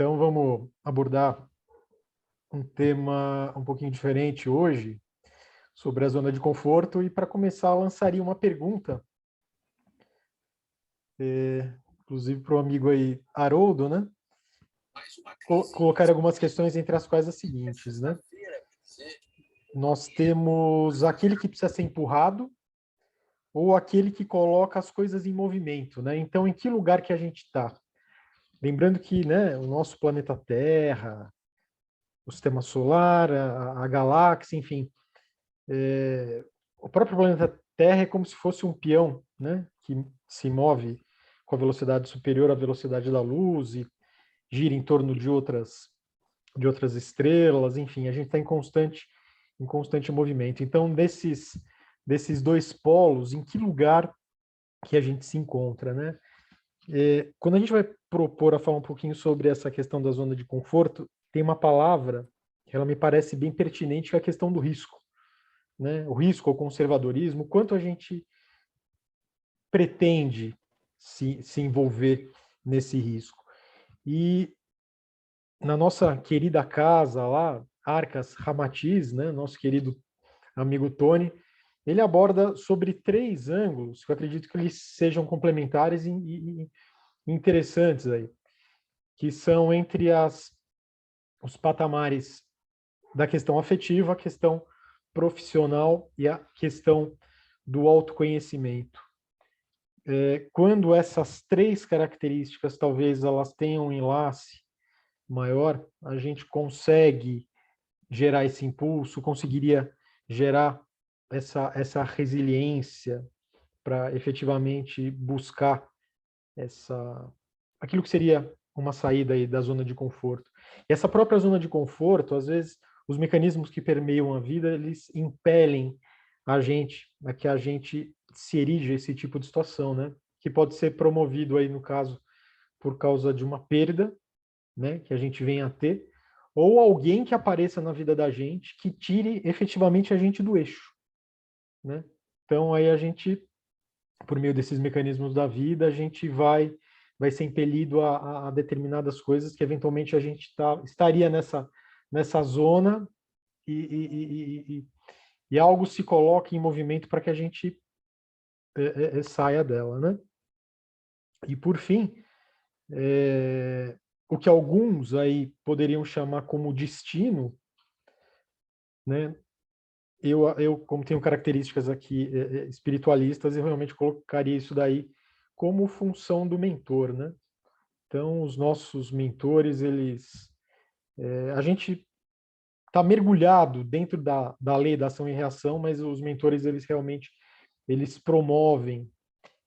Então, vamos abordar um tema um pouquinho diferente hoje, sobre a zona de conforto. E, para começar, eu lançaria uma pergunta, inclusive para o amigo aí, Haroldo, né? Colocar algumas questões, entre as quais as seguintes, né? Nós temos aquele que precisa ser empurrado ou aquele que coloca as coisas em movimento, né? Então, em que lugar que a gente está? Lembrando que, né, o nosso planeta Terra, o sistema solar, a galáxia, enfim, o próprio planeta Terra é como se fosse um peão, né, que se move com a velocidade superior à velocidade da luz e gira em torno de outras estrelas, enfim, a gente está em constante movimento. Então, desses dois polos, em que lugar que a gente se encontra, né? Quando a gente vai propor a falar um pouquinho sobre essa questão da zona de conforto, tem uma palavra que ela me parece bem pertinente, que é a questão do risco, né? O risco, o conservadorismo, quanto a gente pretende se envolver nesse risco. E na nossa querida casa lá, Arcas Ramatiz, né, nosso querido amigo Tony, ele aborda sobre 3 ângulos, que eu acredito que eles sejam complementares e interessantes aí, que são entre os patamares da questão afetiva, a questão profissional e a questão do autoconhecimento. Quando essas 3 características talvez elas tenham um enlace maior, a gente consegue gerar esse impulso, conseguiria gerar essa resiliência para efetivamente buscar aquilo que seria uma saída aí da zona de conforto. E essa própria zona de conforto, às vezes, os mecanismos que permeiam a vida, eles impelem a que a gente se erija esse tipo de situação, né? Que pode ser promovido aí, no caso, por causa de uma perda, né, que a gente venha a ter, ou alguém que apareça na vida da gente que tire efetivamente a gente do eixo, né? Então aí a gente, por meio desses mecanismos da vida, a gente vai ser impelido a determinadas coisas que eventualmente a gente estaria nessa zona e algo se coloca em movimento para que a gente saia dela, né? E por fim, o que alguns aí poderiam chamar como destino, né? Como tenho características aqui espiritualistas, eu realmente colocaria isso daí como função do mentor, né? Então, os nossos mentores, a gente está mergulhado dentro da lei da ação e reação, mas os mentores, eles realmente, eles promovem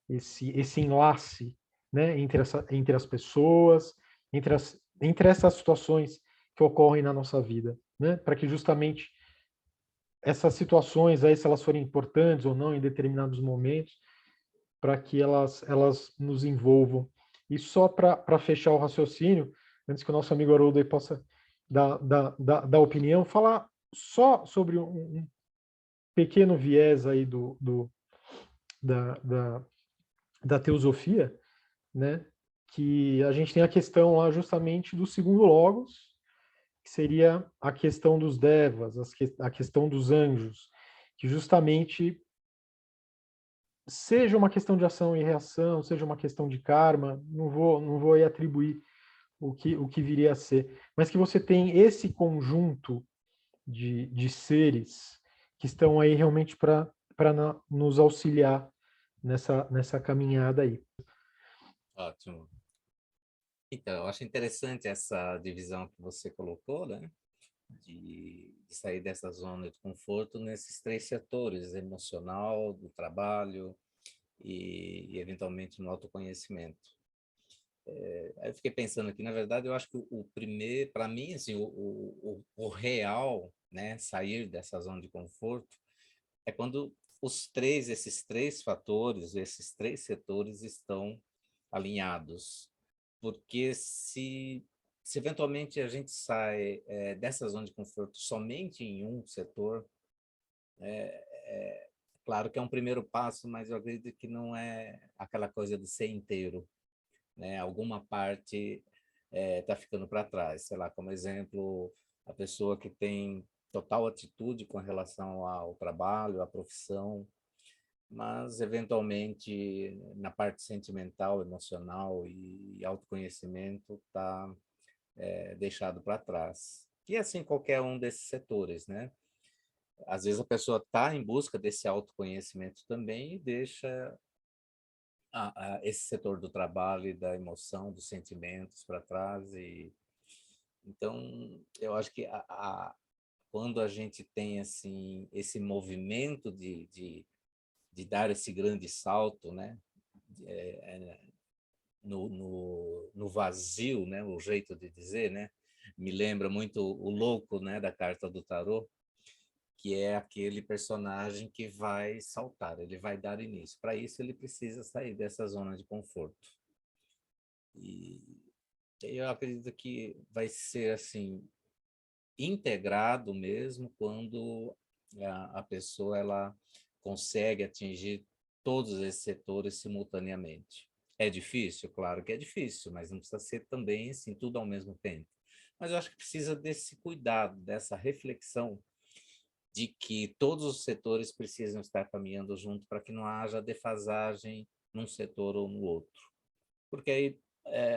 esse enlace, né, entre as pessoas, entre essas situações que ocorrem na nossa vida, né, para que justamente essas situações aí, se elas forem importantes ou não em determinados momentos, para que elas nos envolvam. E só para fechar o raciocínio, antes que o nosso amigo Haroldo aí possa dar opinião, falar só sobre um pequeno viés aí da, da, da teosofia, né? Que a gente tem a questão lá justamente do segundo logos, que seria a questão dos devas, a questão dos anjos, que justamente seja uma questão de ação e reação, seja uma questão de karma, não vou aí atribuir o que viria a ser, mas que você tem esse conjunto de seres que estão aí realmente para nos auxiliar nessa caminhada aí. Ótimo. Então, eu acho interessante essa divisão que você colocou, né? De sair dessa zona de conforto nesses 3 setores, emocional, do trabalho e eventualmente, no autoconhecimento. Aí eu fiquei pensando aqui, na verdade, eu acho que o primeiro, para mim, assim, o real, né, sair dessa zona de conforto é quando esses 3 fatores, esses 3 setores estão alinhados. Porque se eventualmente a gente sai dessa zona de conforto somente em um setor, claro que é um primeiro passo, mas eu acredito que não é aquela coisa de ser inteiro, né? Alguma parte está ficando para trás. Sei lá, como exemplo, a pessoa que tem total atitude com relação ao trabalho, à profissão, mas eventualmente na parte sentimental, emocional e autoconhecimento está deixado para trás. E assim qualquer um desses setores, né? Às vezes a pessoa está em busca desse autoconhecimento também e deixa esse setor do trabalho e da emoção, dos sentimentos para trás. E então eu acho que quando a gente tem assim esse movimento de dar esse grande salto, né? No vazio, né? O jeito de dizer, né? Me lembra muito o louco, né? Da carta do tarô, que é aquele personagem que vai saltar, ele vai dar início. Para isso, ele precisa sair dessa zona de conforto. E eu acredito que vai ser assim integrado mesmo quando a pessoa ela consegue atingir todos esses setores simultaneamente. É difícil? Claro que é difícil, mas não precisa ser também assim tudo ao mesmo tempo. Mas eu acho que precisa desse cuidado, dessa reflexão de que todos os setores precisam estar caminhando junto para que não haja defasagem num setor ou no outro. Porque aí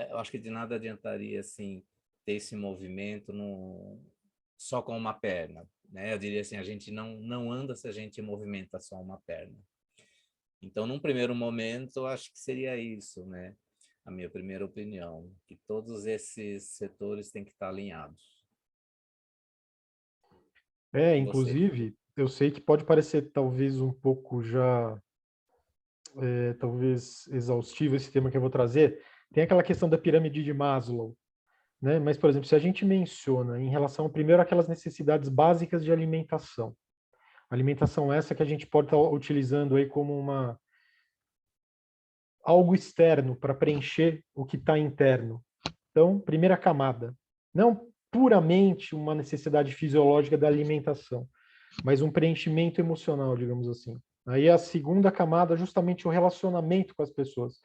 eu acho que de nada adiantaria assim ter esse movimento só com uma perna, né? Eu diria assim, a gente não anda se a gente movimenta só uma perna. Então, num primeiro momento, eu acho que seria isso, né? A minha primeira opinião, que todos esses setores têm que estar alinhados. E você? Inclusive, eu sei que pode parecer talvez um pouco já, talvez exaustivo esse tema que eu vou trazer. Tem aquela questão da pirâmide de Maslow, né? Mas, por exemplo, se a gente menciona em relação, primeiro, aquelas necessidades básicas de alimentação. Alimentação essa que a gente pode estar utilizando aí como algo externo para preencher o que está interno. Então, primeira camada, não puramente uma necessidade fisiológica da alimentação, mas um preenchimento emocional, digamos assim. Aí a segunda camada, justamente o relacionamento com as pessoas.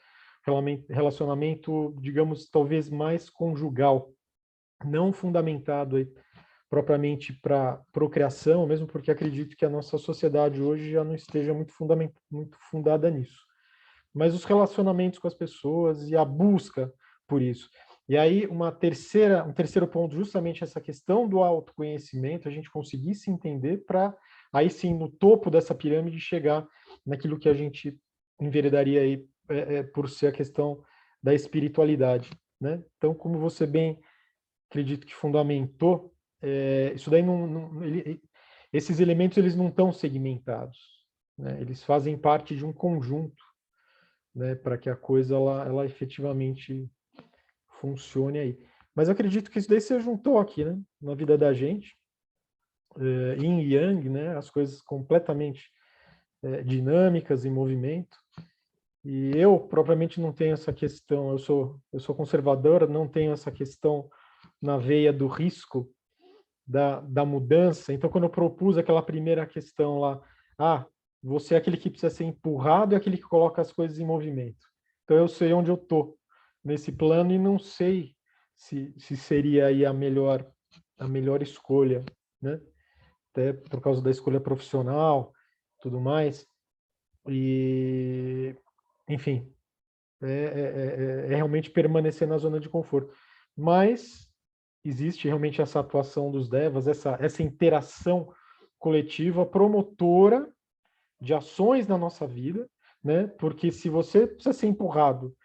Relacionamento, digamos, talvez mais conjugal, não fundamentado aí propriamente para procriação, mesmo porque acredito que a nossa sociedade hoje já não esteja muito fundada nisso. Mas os relacionamentos com as pessoas e a busca por isso. E aí um terceiro ponto, justamente essa questão do autoconhecimento, a gente conseguir se entender para aí sim no topo dessa pirâmide chegar naquilo que a gente enveredaria aí por ser a questão da espiritualidade, né? Então, como você bem acredito que fundamentou, isso daí esses elementos eles não estão segmentados, né? Eles fazem parte de um conjunto, né, para que a coisa ela efetivamente funcione aí. Mas eu acredito que isso daí se juntou aqui, né, na vida da gente, yin e yang, né, as coisas completamente dinâmicas em movimento. E eu propriamente não tenho essa questão, eu sou conservadora, não tenho essa questão na veia do risco da mudança. Então, quando eu propus aquela primeira questão lá, você é aquele que precisa ser empurrado e aquele que coloca as coisas em movimento. Então, eu sei onde eu estou nesse plano e não sei se seria aí a melhor escolha, né? Até por causa da escolha profissional, tudo mais. E, enfim, é realmente permanecer na zona de conforto. Mas existe realmente essa atuação dos devas, essa interação coletiva promotora de ações na nossa vida, né? Porque se você precisa ser empurrado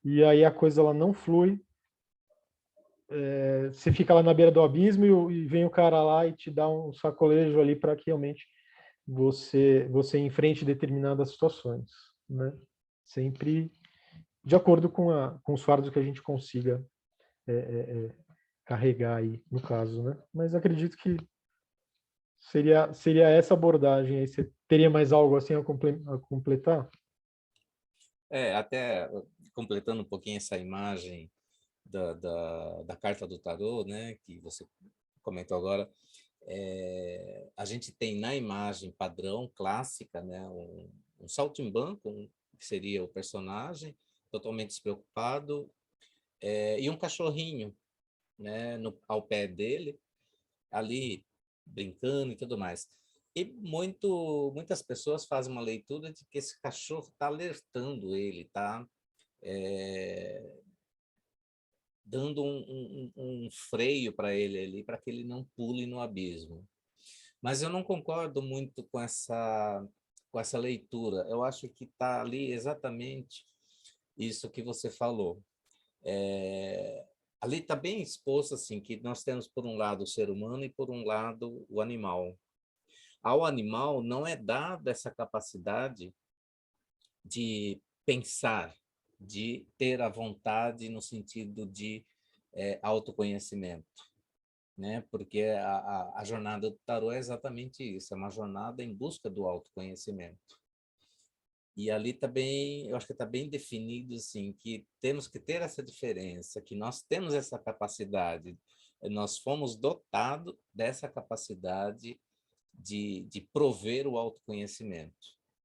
e aí a coisa ela não flui, você fica lá na beira do abismo e vem o cara lá e te dá um sacolejo ali para que realmente você enfrente determinadas situações, né? Sempre de acordo com os fardos que a gente consiga carregar aí, no caso, né? Mas acredito que seria essa abordagem aí. Você teria mais algo assim a completar? Até completando um pouquinho essa imagem da carta do tarô, né, que você comentou agora, a gente tem na imagem padrão clássica, né, um saltimbanco, que seria o personagem, totalmente despreocupado, e um cachorrinho, né, ao pé dele, ali brincando e tudo mais. E muitas pessoas fazem uma leitura de que esse cachorro está alertando ele, está dando um freio para ele ali, para que ele não pule no abismo. Mas eu não concordo muito com essa leitura. Eu acho que está ali exatamente isso que você falou. Ali está bem exposto assim que nós temos por um lado o ser humano e por um lado o animal. Ao animal não é dada essa capacidade de pensar, de ter a vontade no sentido de autoconhecimento, né? Porque a jornada do tarô é exatamente isso, é uma jornada em busca do autoconhecimento. E ali também, eu acho que está bem definido assim, que temos que ter essa diferença, que nós temos essa capacidade, nós fomos dotados dessa capacidade de prover o autoconhecimento,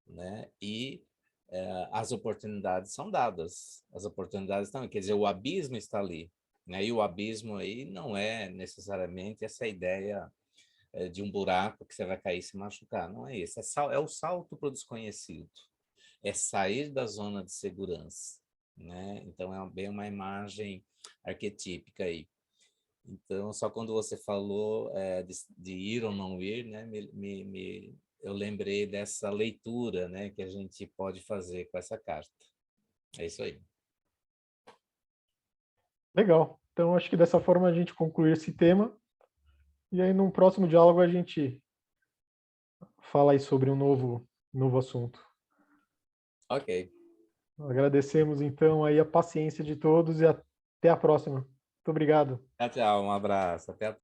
né? E as oportunidades são dadas, as oportunidades estão, quer dizer, o abismo está ali, né? E o abismo aí não é necessariamente essa ideia de um buraco que você vai cair e se machucar, não é isso, é o salto para o desconhecido, é sair da zona de segurança, né? Então é bem uma imagem arquetípica aí. Então, só quando você falou de ir ou não ir, né, eu lembrei dessa leitura, né, que a gente pode fazer com essa carta. É isso aí. Legal. Então, acho que dessa forma a gente conclui esse tema. E aí, num próximo diálogo, a gente fala aí sobre um novo assunto. Ok. Agradecemos, então, aí a paciência de todos e até a próxima. Muito obrigado. Tchau, tchau. Um abraço. Até a